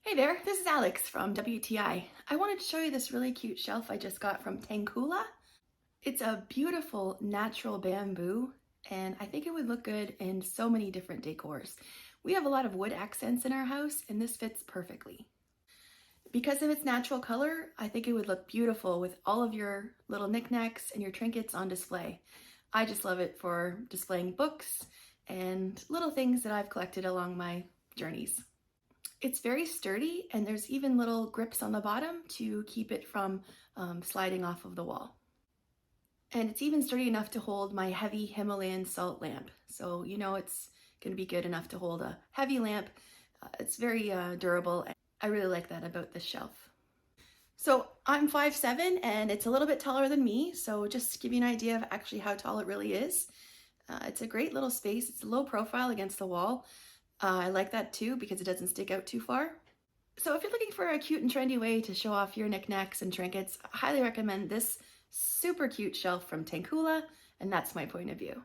Hey there, this is Alex from WTI. I wanted to show you this really cute shelf I just got from Tangkula. It's a beautiful natural bamboo, and I think it would look good in so many different decors. We have a lot of wood accents in our house, and this fits perfectly. Because of its natural color, I think it would look beautiful with all of your little knickknacks and your trinkets on display. I just love it for displaying books and little things that I've collected along my journeys. It's very sturdy, and there's even little grips on the bottom to keep it from sliding off of the wall. And it's even sturdy enough to hold my heavy Himalayan salt lamp. So you know it's going to be good enough to hold a heavy lamp. It's very durable. I really like that about this shelf. So I'm 5'7" and it's a little bit taller than me. So just to give you an idea of actually how tall it really is. It's a great little space. It's low profile against the wall. I like that too because it doesn't stick out too far. So if you're looking for a cute and trendy way to show off your knickknacks and trinkets, I highly recommend this super cute shelf from Tangkula, and that's my point of view.